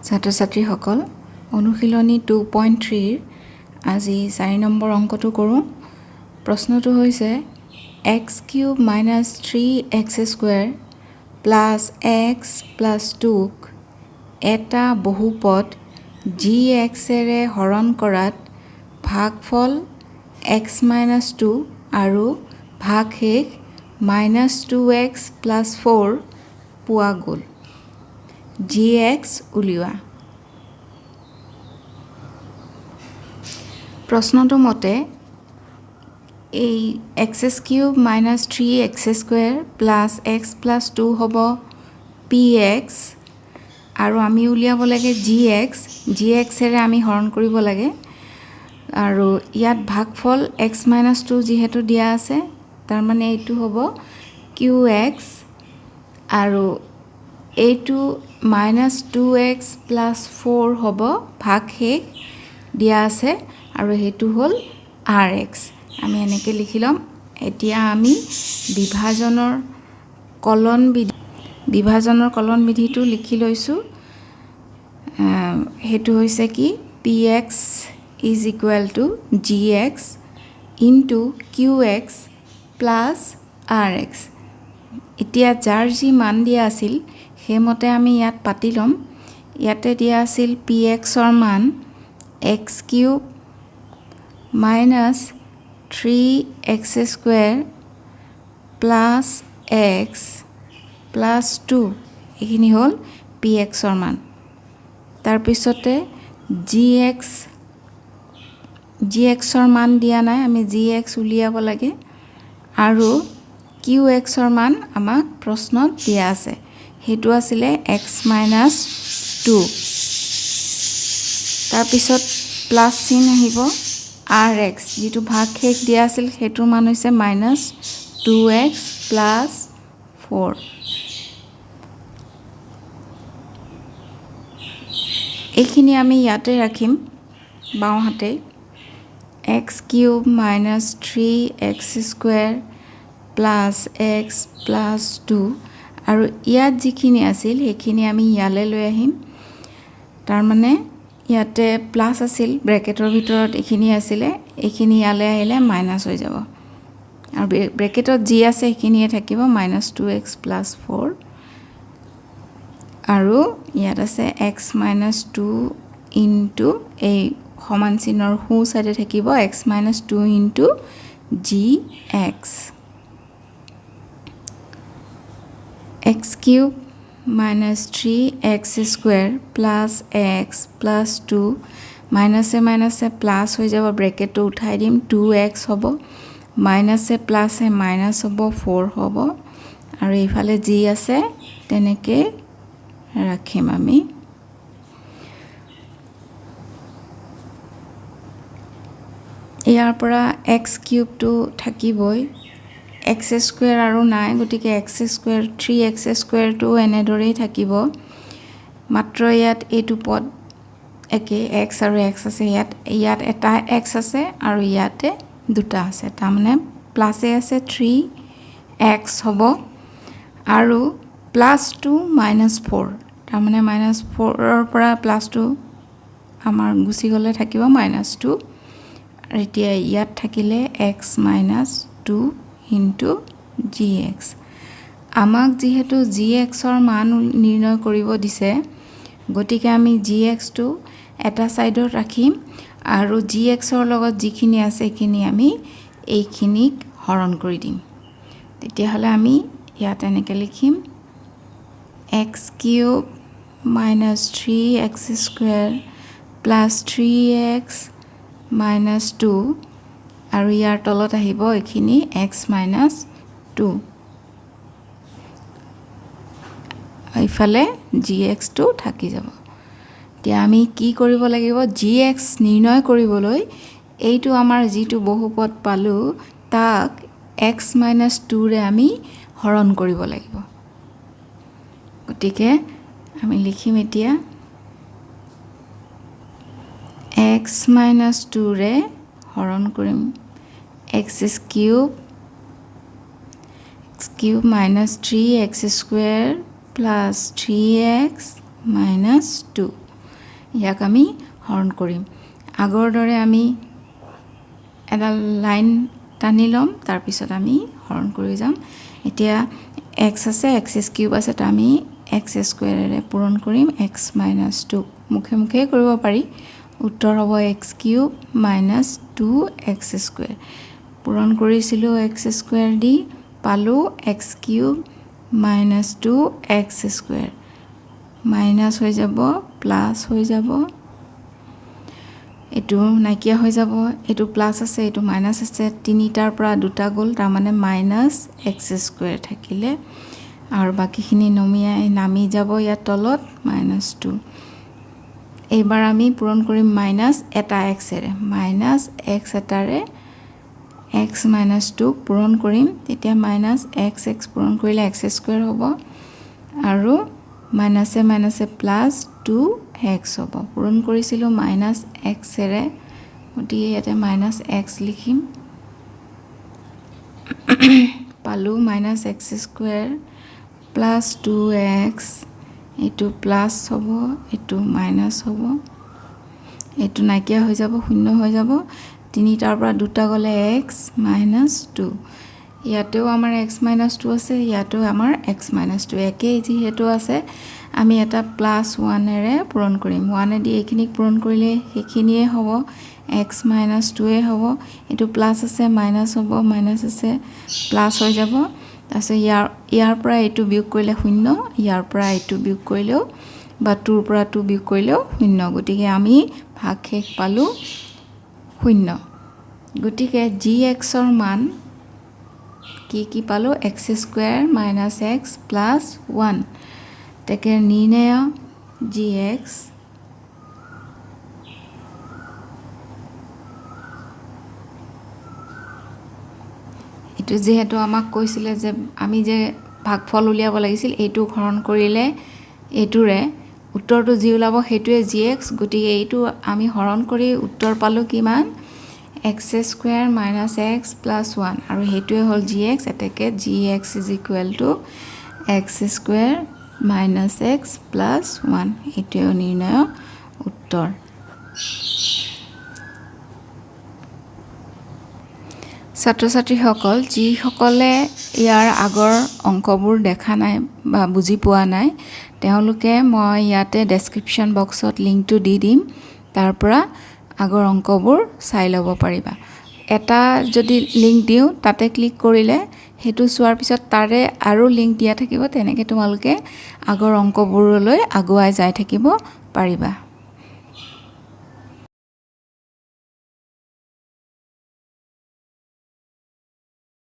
ছাত্ৰ-ছাত্ৰীসকল অনুশীলনী 2.3 আজি 4 নম্বৰ অংকটো কৰোঁ। প্ৰশ্নটো হৈছে x³ - 3x² + x + 2ক এটা বহুপদ gx এৰে হৰণ কৰাত ভাগফল x - 2 আৰু ভাগশেষ -2x + 4 পোৱা গ'ল। gx উলিওৱা। প্ৰশ্নটো মতে এই x³ - 3x² + x + 2 হ'ব px আৰু আমি উলিয়াব লাগে gx এৰে আমি হৰণ কৰিব লাগে আৰু ইয়াত ভাগফল x - 2 যিহেতু দিয়া আছে তাৰ মানে এইটো হ'ব qx আৰু এইটো -2x + 4 হ'ব ভাগশেষ দিয়া আছে আৰু সেইটো হ'ল rx। আমি এনেকৈ লিখি ল'ম। এতিয়া আমি বিভাজনৰ কলন বিধিটো লিখি লৈছোঁ। সেইটো হৈছে কি px = gx * qx + rx। এতিয়া যাৰ যি মান দিয়া আছিল সেইমতে আমি ইয়াত পাতি ল'ম। ইয়াতে দিয়া আছিল pxৰ মান x³ - 3x² + x + 2 এইখিনি হ'ল pxৰ মান। তাৰপিছতে gxৰ মান দিয়া নাই, আমি gx উলিয়াব লাগে আৰু qxৰ মান আমাক প্ৰশ্নত দিয়া আছে, সেইটো আছিলে x - 2। তাৰপিছত প্লাছ চিন আহিব rx, যিটো ভাগশেষ দিয়া আছিল সেইটোৰ মান হৈছে -2x + 4। এইখিনি আমি ইয়াতে ৰাখিম বাওঁহাতে। x³ - 3x² + x + 2 আৰু ইয়াত যিখিনি আছিল সেইখিনি আমি ইয়ালৈ লৈ আহিম। তাৰমানে ইয়াতে প্লাছ আছিল, ব্ৰেকেটৰ ভিতৰত এইখিনি আছিলে, এইখিনি ইয়ালৈ আহিলে মাইনাছ হৈ যাব আৰু ব্ৰেকেটত যি আছে সেইখিনিয়ে থাকিব -2x + 4 আৰু ইয়াত আছে x - 2 এই সমান চিনৰ সোঁ চাইডে থাকিব x - 2 * gx। x³ - 3x² + x + 2 মাইনাছে মাইনাছে plus হৈ যাব, ব্ৰেকেটটো উঠাই দিম, 2x হ'ব, মাইনাছে প্লাছে মাইনাছ হ'ব, 4 হ'ব আৰু এইফালে যি আছে তেনেকৈ ৰাখিম আমি। ইয়াৰ পৰা x³ থাকিবই, x² আৰু নাই, গতিকে x² 3x² এনেদৰেই থাকিব, মাত্ৰ ইয়াত এইটো পদ একে x আৰু x আছে, ইয়াত এটা x আছে আৰু ইয়াতে দুটা আছে, তাৰমানে প্লাছে আছে 3x হ'ব আৰু +2 - 4, তাৰমানে -4ৰ পৰা +2 আমাৰ গুচি গ'লে থাকিব -2 আৰু এতিয়া ইয়াত থাকিলে x - 2 * gx। আমাক যিহেতু gxৰ মান নিৰ্ণয় কৰিব দিছে, গতিকে আমি gxটো এটা ছাইডত ৰাখিম আৰু gxৰ লগত যিখিনি আছে সেইখিনি আমি এইখিনিক হৰণ কৰি দিম। তেতিয়াহ'লে আমি ইয়াত এনেকৈ লিখিম x³ - 3x² + 3x - 2 আৰু ইয়াৰ তলত আহিব এইখিনি x - 2, এইফালে gxটো থাকি যাব। এতিয়া আমি কি কৰিব লাগিব, gx নিৰ্ণয় কৰিবলৈ এইটো আমাৰ যিটো বহুপদ পালোঁ তাক x - 2ৰে আমি হৰণ কৰিব লাগিব। গতিকে আমি লিখিম এতিয়া x - 2ৰে হৰণ কৰিম x³ - 3x² + 3x - 2 ইয়াক আমি হৰণ কৰিম আগৰ দৰে আমি এডাল লাইন টানি ল'ম তাৰপিছত আমি হৰণ কৰি যাম এতিয়া x আছে x কিউব আছে তো আমি x স্কয়াৰেৰে পূৰণ কৰিম x - 2 মুখে মুখে কৰিব পাৰি উত্তৰ হ'ব x কিউব - 2x স্কয়াৰ পূৰণ কৰিছিলো x স্কয়াৰ দি পালো x cube - 2x square minus হৈ যাব প্লাস হৈ যাব এটো নাইকিয়া হৈ যাব এটো প্লাস আছে এটো মাইনাস আছে তিনিটাৰ পৰা দুটা গ'ল তাৰ মানে -x স্কয়াৰ থাকিলে আৰু বাকিখিনি নামি যাব ইয়াত তলত -2 এইবাৰ আমি পূৰণ কৰিম মাইনাস এটা x এৰে -x এটাৰে x - 2 পূৰণ কৰিম তেতিয়া -x পূৰণ কৰিলে x স্কয়াৰ হ'ব আৰু মাইনাসে মাইনাসে প্লাস 2x হ'ব পূৰণ কৰিছিলো -x এৰে গতিকে ইয়াতে -x লিখিম পালো -x স্কয়াৰ প্লাস 2x এটো প্লাস হ'ব এটো মাইনাস হ'ব এটো নাইকিয়া হৈ যাব শূন্য হৈ যাব তিনিটাৰ পৰা দুটা গলে x - 2 ইয়াতেও আমাৰ x - 2 আছে ইয়াতেও আমাৰ x - 2 একেই যেহেতু আছে আমি এটা +1 এৰে পূৰণ কৰিম 1 এ দি এইখিনিক পূৰণ কৰিলে সেইখিনিয়ে হ'ব x - 2 এ হ'ব এটো প্লাস আছে মাইনাস হ'ব মাইনাস আছে প্লাস হৈ যাব তাছে ইয়াৰ পৰা এটো বিয়োগ কৰিলে শূন্য ইয়াৰ পৰা এটো বিয়োগ কৰিলেও বা 2 পৰা 2 বিয়োগ কৰিলেও শূন্য গতিকে আমি ভাগশেষ পালো শূন্য গতিকে gx ৰ মান কি পালো x স্কয়াৰ - x + 1 তেকে নিৰ্ণয় gx এটো যেহেতু আমাক কৈছিলে যে আমি যে ভাগফল উলিয়াব লাগিছিল এইটো হৰণ কৰিলে এইটোৰে উত্তৰটো যি ওলাব হেতুৱে gx গতিকে এইটো আমি হৰণ কৰি উত্তৰ পালো কিমান x স্কয়াৰ - x + 1 আৰু হেতুৱে হল gx এতেকে gx = x স্কয়াৰ - x + 1 এটোও নিৰ্ণয় উত্তৰ ছাত্ৰ-ছাত্ৰীসকল যিসকলে ইয়াৰ আগৰ অংকবোৰ দেখা নাই বা বুজি পোৱা নাই তেওঁলোকে মই ইয়াতে ডেসক্ৰিপচন বক্সত লিংকটো দি দিম তাৰ পৰা আগৰ অংকবোৰ চাই ল'ব পাৰিবা এটা যদি লিংক দিও তাতে ক্লিক কৰিলে হেতু চোৱাৰ পিছত তাৰে আৰু লিংক দিয়া থাকিব তেনেকৈ তোমালোকে আগৰ অংকবোৰলৈ আগুৱাই যাই থাকিব পাৰিবা